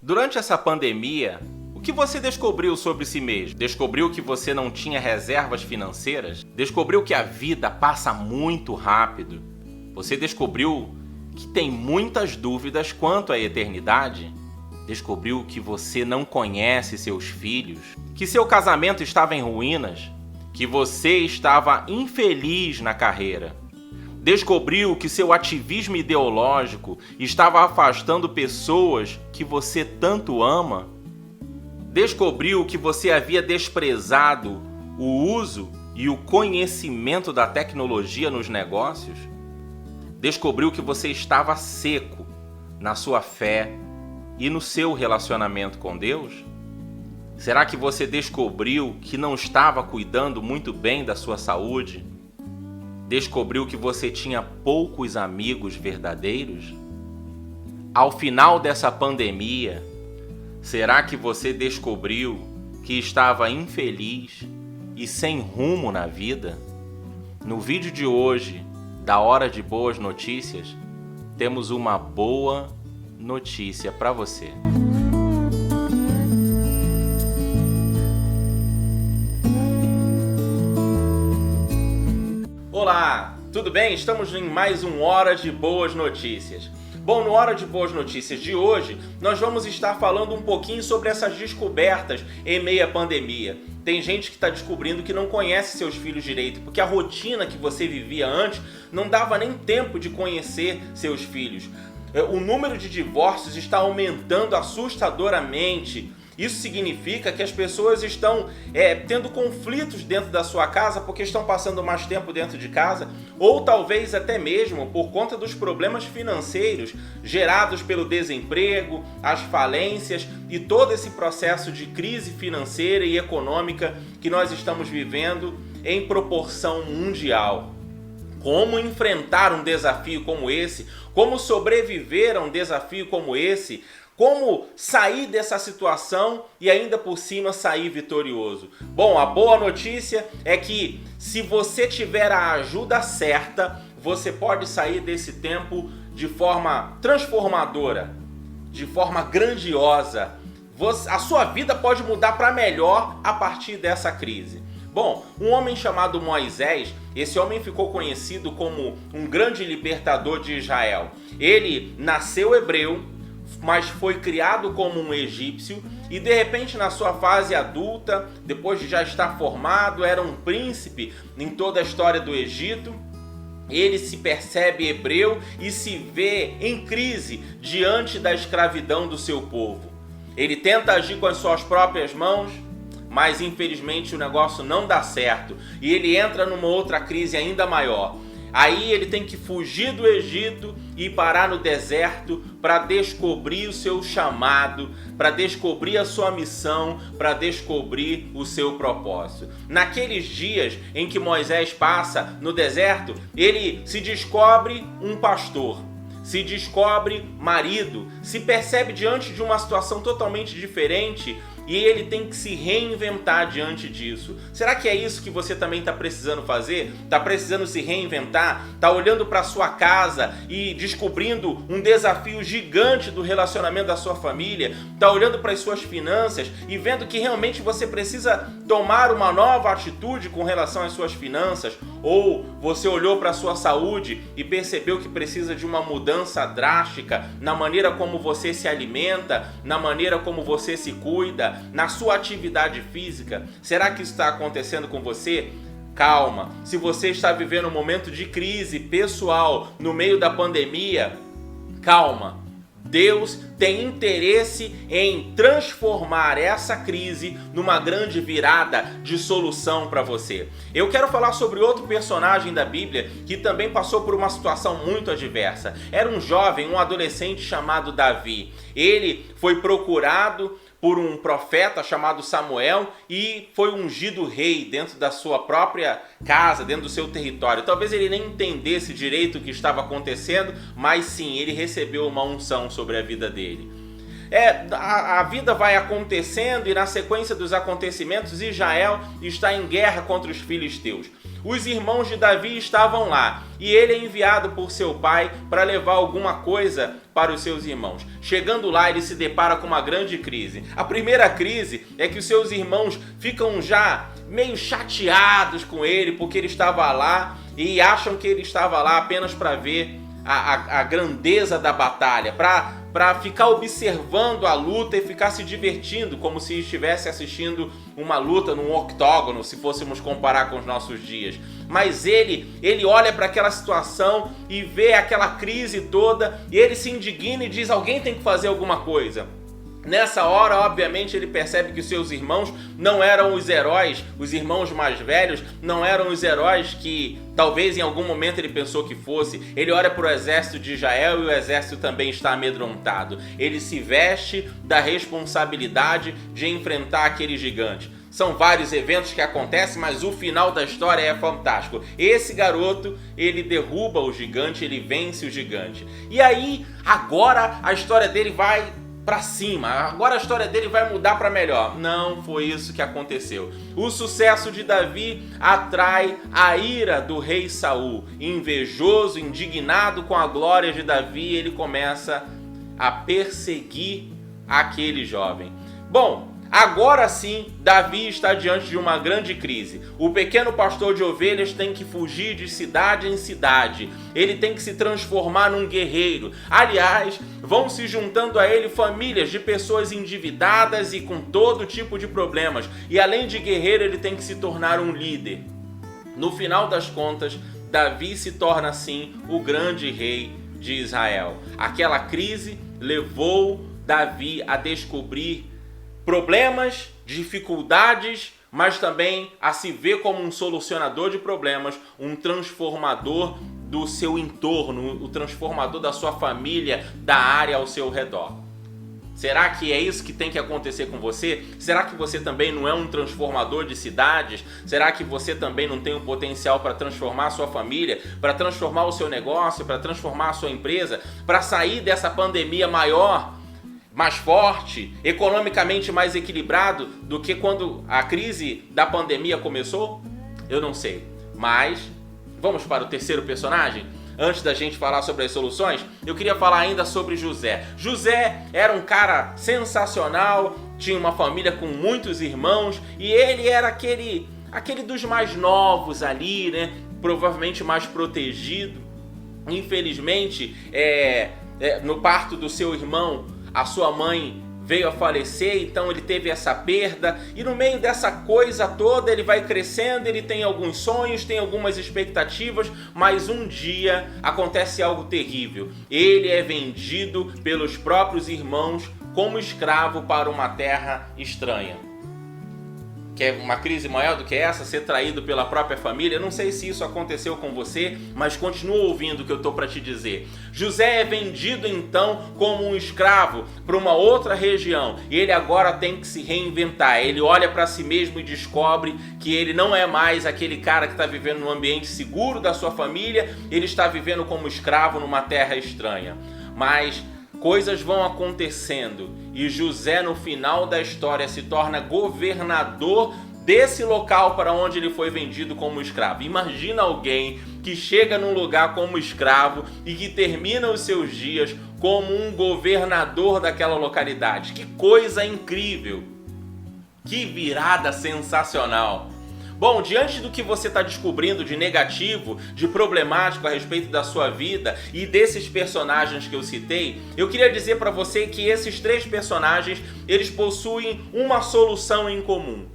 Durante essa pandemia, o que você descobriu sobre si mesmo? Descobriu que você não tinha reservas financeiras? Descobriu que a vida passa muito rápido? Você descobriu que tem muitas dúvidas quanto à eternidade? Descobriu que você não conhece seus filhos? Que seu casamento estava em ruínas? Que você estava infeliz na carreira? Descobriu que seu ativismo ideológico estava afastando pessoas que você tanto ama? Descobriu que você havia desprezado o uso e o conhecimento da tecnologia nos negócios? Descobriu que você estava seco na sua fé e no seu relacionamento com Deus? Será que você descobriu que não estava cuidando muito bem da sua saúde? Descobriu que você tinha poucos amigos verdadeiros? Ao final dessa pandemia, será que você descobriu que estava infeliz e sem rumo na vida? No vídeo de hoje, da Hora de Boas Notícias, temos uma boa notícia para você. Olá, tudo bem? Estamos em mais um Hora de Boas Notícias. Bom, no Hora de Boas Notícias de hoje, nós vamos estar falando um pouquinho sobre essas descobertas em meio à pandemia. Tem gente que está descobrindo que não conhece seus filhos direito, porque a rotina que você vivia antes não dava nem tempo de conhecer seus filhos. O número de divórcios está aumentando assustadoramente. Isso significa que as pessoas estão tendo conflitos dentro da sua casa porque estão passando mais tempo dentro de casa, ou talvez até mesmo por conta dos problemas financeiros gerados pelo desemprego, as falências e todo esse processo de crise financeira e econômica que nós estamos vivendo em proporção mundial. Como enfrentar um desafio como esse? Como sobreviver a um desafio como esse? Como sair dessa situação e ainda por cima sair vitorioso? Bom, a boa notícia é que se você tiver a ajuda certa, você pode sair desse tempo de forma transformadora, de forma grandiosa. A sua vida pode mudar para melhor a partir dessa crise. Bom, um homem chamado Moisés, esse homem ficou conhecido como um grande libertador de Israel. Ele nasceu hebreu, mas foi criado como um egípcio e de repente na sua fase adulta, depois de já estar formado, era um príncipe em toda a história do Egito. Ele se percebe hebreu e se vê em crise diante da escravidão do seu povo. Ele tenta agir com as suas próprias mãos, mas infelizmente o negócio não dá certo e ele entra numa outra crise ainda maior. Aí ele tem que fugir do Egito e parar no deserto para descobrir o seu chamado, para descobrir a sua missão, para descobrir o seu propósito. Naqueles dias em que Moisés passa no deserto, ele se descobre um pastor, se descobre marido, se percebe diante de uma situação totalmente diferente e ele tem que se reinventar diante disso. Será que é isso que você também está precisando fazer? Está precisando se reinventar? Está olhando para sua casa e descobrindo um desafio gigante do relacionamento da sua família? Está olhando para as suas finanças e vendo que realmente você precisa tomar uma nova atitude com relação às suas finanças? Ou você olhou para a sua saúde e percebeu que precisa de uma mudança drástica na maneira como você se alimenta, na maneira como você se cuida, na sua atividade física? Será que isso está acontecendo com você? Calma, se você está vivendo um momento de crise pessoal no meio da pandemia, calma. Deus tem interesse em transformar essa crise numa grande virada de solução para você. Eu quero falar sobre outro personagem da Bíblia que também passou por uma situação muito adversa. Era um jovem, um adolescente chamado Davi. Ele foi procurado por um profeta chamado Samuel e foi ungido rei dentro da sua própria casa, dentro do seu território. Talvez ele nem entendesse direito o que estava acontecendo, mas sim, ele recebeu uma unção sobre a vida dele. A vida vai acontecendo e na sequência dos acontecimentos Israel está em guerra contra os filisteus. os irmãos de Davi estavam lá e ele é enviado por seu pai para levar alguma coisa para os seus irmãos. Chegando lá, ele se depara com uma grande crise. A primeira crise é que os seus irmãos ficam já meio chateados com ele porque ele estava lá e acham que ele estava lá apenas para ver a grandeza da batalha, para ficar observando a luta e ficar se divertindo como se estivesse assistindo uma luta num octógono, se fôssemos comparar com os nossos dias. Mas ele olha para aquela situação e vê aquela crise toda e ele se indigna e diz: alguém tem que fazer alguma coisa. Nessa hora, obviamente, ele percebe que os seus irmãos não eram os heróis, os irmãos mais velhos não eram os heróis que talvez em algum momento ele pensou que fosse. Ele olha para o exército de Israel e o exército também está amedrontado. Ele se veste da responsabilidade de enfrentar aquele gigante. São vários eventos que acontecem, mas o final da história é fantástico. Esse garoto, ele derruba o gigante, ele vence o gigante. E aí, agora a história dele vai para cima, agora a história dele vai mudar para melhor. Não foi isso que aconteceu. O sucesso de Davi atrai a ira do rei Saul. Invejoso, indignado com a glória de Davi, ele começa a perseguir aquele jovem. Bom, agora sim, Davi está diante de uma grande crise. O pequeno pastor de ovelhas tem que fugir de cidade em cidade. Ele tem que se transformar num guerreiro. Aliás, vão se juntando a ele famílias de pessoas endividadas e com todo tipo de problemas. E além de guerreiro, ele tem que se tornar um líder. No final das contas, Davi se torna assim o grande rei de Israel. Aquela crise levou Davi a descobrir problemas, dificuldades, mas também a se ver como um solucionador de problemas, um transformador do seu entorno, o transformador da sua família, da área ao seu redor. Será que é isso que tem que acontecer com você? Será que você também não é um transformador de cidades? Será que você também não tem o potencial para transformar a sua família, para transformar o seu negócio, para transformar a sua empresa, para sair dessa pandemia maior, mais forte, economicamente mais equilibrado do que quando a crise da pandemia começou? Eu não sei. Mas vamos para o terceiro personagem? Antes da gente falar sobre as soluções, eu queria falar ainda sobre José. José era um cara sensacional, tinha uma família com muitos irmãos e ele era aquele dos mais novos ali, né? Provavelmente mais protegido. Infelizmente, no parto do seu irmão, a sua mãe veio a falecer, então ele teve essa perda, e no meio dessa coisa toda ele vai crescendo, ele tem alguns sonhos, tem algumas expectativas, mas um dia acontece algo terrível. Ele é vendido pelos próprios irmãos como escravo para uma terra estranha. Quer uma crise maior do que essa? Ser traído pela própria família? Eu não sei se isso aconteceu com você, mas continua ouvindo o que eu estou para te dizer. José é vendido então como um escravo para uma outra região e ele agora tem que se reinventar. Ele olha para si mesmo e descobre que ele não é mais aquele cara que está vivendo num ambiente seguro da sua família, ele está vivendo como escravo numa terra estranha. Mas coisas vão acontecendo e José, no final da história, se torna governador desse local para onde ele foi vendido como escravo. Imagina alguém que chega num lugar como escravo e que termina os seus dias como um governador daquela localidade. Que coisa incrível! Que virada sensacional! Bom, diante do que você está descobrindo de negativo, de problemático a respeito da sua vida e desses personagens que eu citei, eu queria dizer para você que esses três personagens, eles possuem uma solução em comum.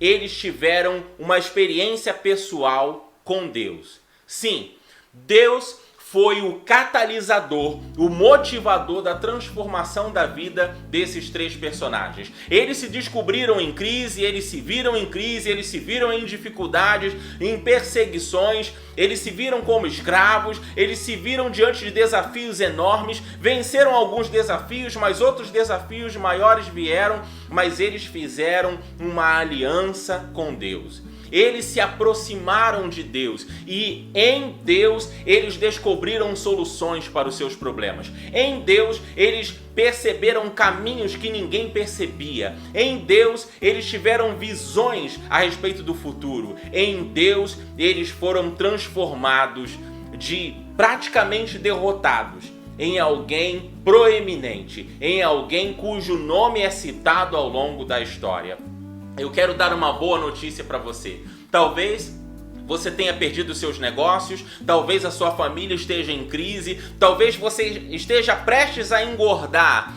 Eles tiveram uma experiência pessoal com Deus. Sim, Deus foi o catalisador, o motivador da transformação da vida desses três personagens. Eles se descobriram em crise, eles se viram em crise, eles se viram em dificuldades, em perseguições, eles se viram como escravos, eles se viram diante de desafios enormes, venceram alguns desafios, mas outros desafios maiores vieram, mas eles fizeram uma aliança com Deus. eles se aproximaram de Deus e em Deus eles descobriram soluções para os seus problemas. Em Deus eles perceberam caminhos que ninguém percebia. Em Deus eles tiveram visões a respeito do futuro. Em Deus eles foram transformados de praticamente derrotados em alguém proeminente, em alguém cujo nome é citado ao longo da história. Eu quero dar uma boa notícia para você. Talvez você tenha perdido seus negócios, talvez a sua família esteja em crise, talvez você esteja prestes a engordar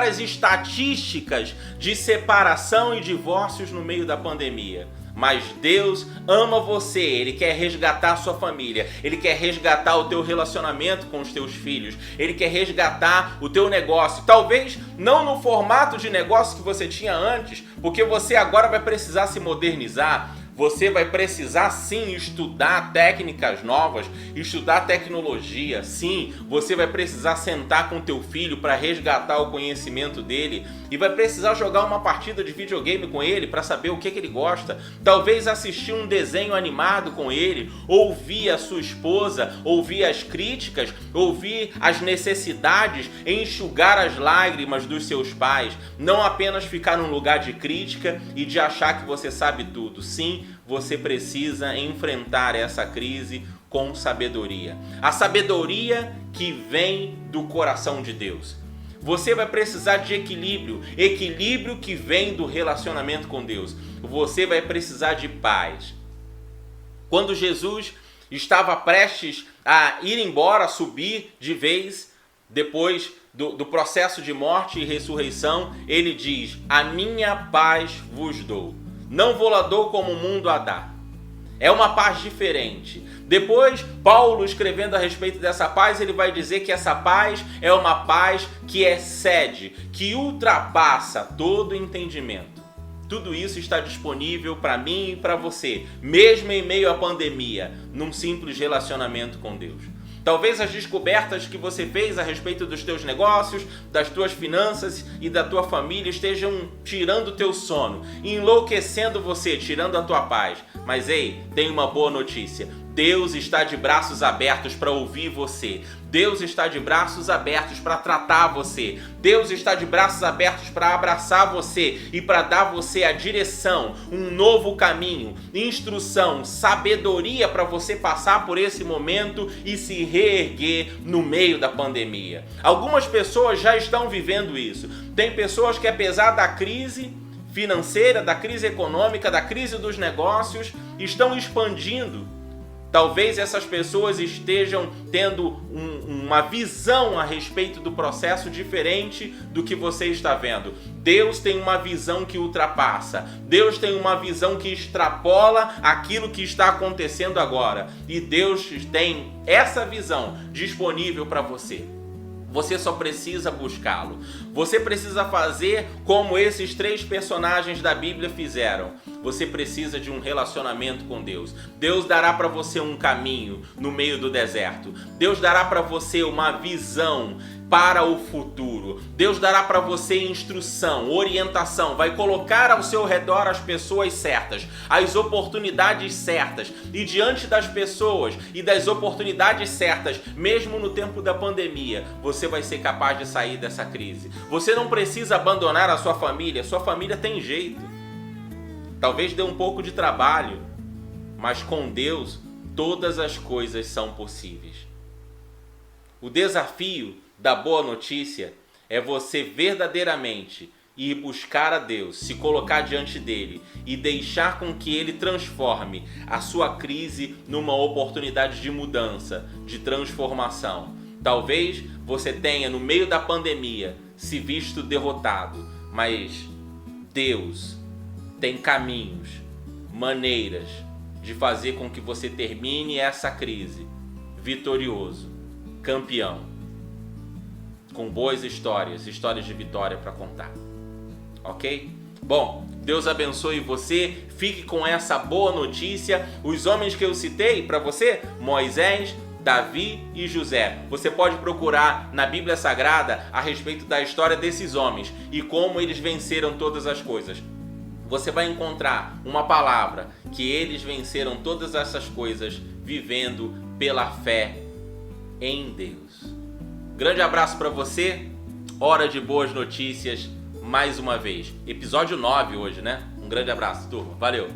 as estatísticas de separação e divórcios no meio da pandemia. Mas Deus ama você, Ele quer resgatar a sua família, Ele quer resgatar o teu relacionamento com os teus filhos, Ele quer resgatar o teu negócio. Talvez não no formato de negócio que você tinha antes, porque você agora vai precisar se modernizar. Você vai precisar sim estudar técnicas novas, estudar tecnologia, sim. Você vai precisar sentar com teu filho para resgatar o conhecimento dele e vai precisar jogar uma partida de videogame com ele para saber o que ele gosta. Talvez assistir um desenho animado com ele, ouvir a sua esposa, ouvir as críticas, ouvir as necessidades, enxugar as lágrimas dos seus pais. Não apenas ficar num lugar de crítica e de achar que você sabe tudo. Sim, você precisa enfrentar essa crise com sabedoria. A sabedoria que vem do coração de Deus. Você vai precisar de equilíbrio que vem do relacionamento com Deus. Você vai precisar de paz. Quando Jesus estava prestes a ir embora, a subir de vez, depois do processo de morte e ressurreição, ele diz: a minha paz vos dou. Não vou lá dou como o mundo a dá. É uma paz diferente. Depois, Paulo, escrevendo a respeito dessa paz, ele vai dizer que essa paz é uma paz que excede, que ultrapassa todo entendimento. Tudo isso está disponível para mim e para você, mesmo em meio à pandemia, num simples relacionamento com Deus. Talvez as descobertas que você fez a respeito dos teus negócios, das tuas finanças e da tua família estejam tirando o teu sono, enlouquecendo você, tirando a tua paz. Mas ei, tem uma boa notícia. Deus está de braços abertos para ouvir você. Deus está de braços abertos para tratar você. Deus está de braços abertos para abraçar você e para dar você a direção, um novo caminho, instrução, sabedoria para você passar por esse momento e se reerguer no meio da pandemia. Algumas pessoas já estão vivendo isso. Tem pessoas que, apesar da crise financeira, da crise econômica, da crise dos negócios, estão expandindo. Talvez essas pessoas estejam tendo uma visão a respeito do processo diferente do que você está vendo. Deus tem uma visão que ultrapassa. Deus tem uma visão que extrapola aquilo que está acontecendo agora. E Deus tem essa visão disponível para você. Você só precisa buscá-lo. Você precisa fazer como esses 3 personagens da Bíblia fizeram. Você precisa de um relacionamento com Deus. Deus dará para você um caminho no meio do deserto. Deus dará para você uma visão para o futuro. Deus dará para você instrução, orientação, vai colocar ao seu redor as pessoas certas, as oportunidades certas. E diante das pessoas e das oportunidades certas, mesmo no tempo da pandemia, você vai ser capaz de sair dessa crise. Você não precisa abandonar a sua família tem jeito. Talvez dê um pouco de trabalho, mas com Deus todas as coisas são possíveis. O desafio da boa notícia é você verdadeiramente ir buscar a Deus, se colocar diante dele e deixar com que ele transforme a sua crise numa oportunidade de mudança, de transformação. Talvez você tenha, no meio da pandemia, se visto derrotado, mas Deus tem caminhos, maneiras de fazer com que você termine essa crise vitorioso, campeão, com boas histórias de vitória para contar, ok? Bom, Deus abençoe você, fique com essa boa notícia. Os homens que eu citei para você, Moisés, Davi e José. Você pode procurar na Bíblia Sagrada a respeito da história desses homens e como eles venceram todas as coisas. você vai encontrar uma palavra que eles venceram todas essas coisas vivendo pela fé em Deus. Grande abraço para você. Hora de boas notícias mais uma vez. Episódio 9 hoje, né? Um grande abraço, turma. Valeu!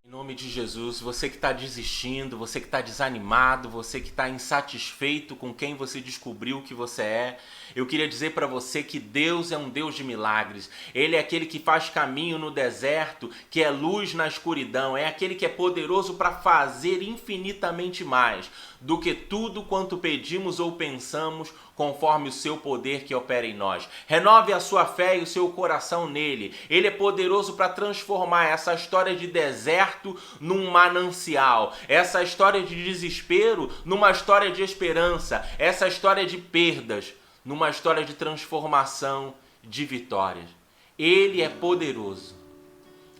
Em nome de Jesus, você que está desistindo, você que está desanimado, você que está insatisfeito com quem você descobriu que você é, eu queria dizer para você que Deus é um Deus de milagres. Ele é aquele que faz caminho no deserto, que é luz na escuridão, é aquele que é poderoso para fazer infinitamente mais do que tudo quanto pedimos ou pensamos, conforme o seu poder que opera em nós. Renove a sua fé e o seu coração nele. Ele é poderoso para transformar essa história de deserto num manancial, essa história de desespero numa história de esperança, essa história de perdas numa história de transformação, de vitórias. Ele é poderoso.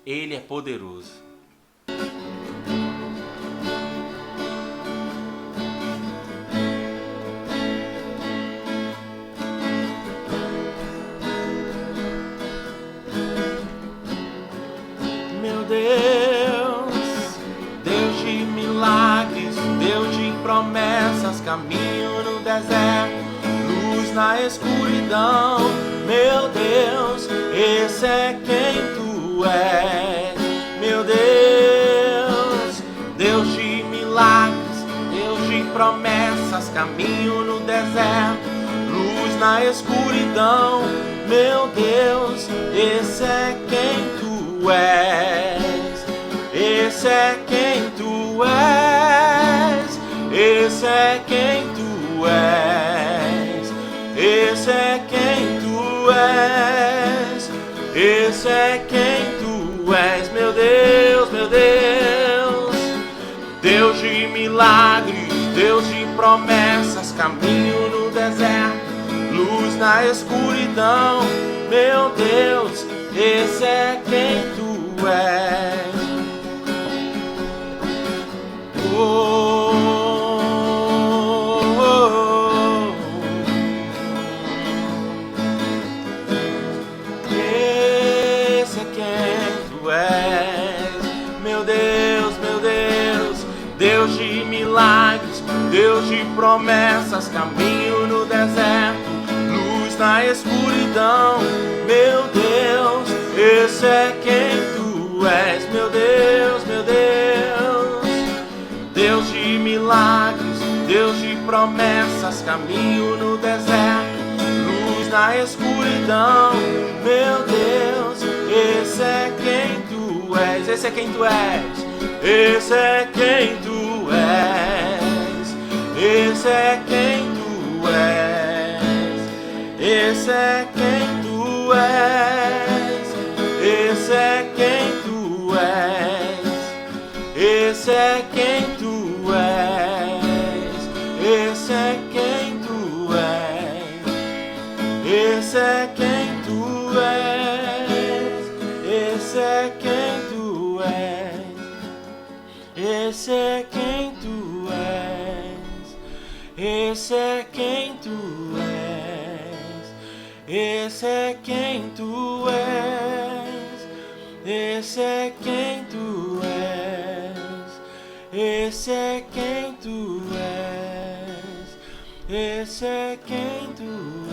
Ele é poderoso. Meu Deus, Deus de milagres, Deus de promessas, caminho no deserto, luz na escuridão. Meu Deus, esse é quem tu és. Meu Deus, Deus de milagres, Deus de promessas, caminho no deserto, luz na escuridão. Meu Deus, esse é quem tu és. Esse é quem tu és. Esse é quem tu és. Esse é quem tu és. Esse é quem tu és. Meu Deus, meu Deus. Deus de milagres, Deus de promessas, caminho no deserto, luz na escuridão. Meu Deus, esse é quem tu és. Oh, oh, oh. Esse é quem tu és. Meu Deus, meu Deus. Deus de milagres, Deus de promessas, caminho no deserto, luz na escuridão. Meu Deus, esse é quem tu és. Meu Deus, meu Deus. Deus de milagres, Deus de promessas, caminho no deserto, luz na escuridão. Meu Deus, esse é quem tu és. Esse é quem tu és. Esse é quem tu és. Esse é quem tu és. Esse é quem tu és. Esse é quem tu és. Esse é quem tu és. Esse é quem tu és. Esse é quem tu és. Esse é quem tu és. Esse é quem tu és. Esse é quem tu és. Esse é quem tu és. Esse é quem tu és. Esse é quem tu és. Esse é quem tu és.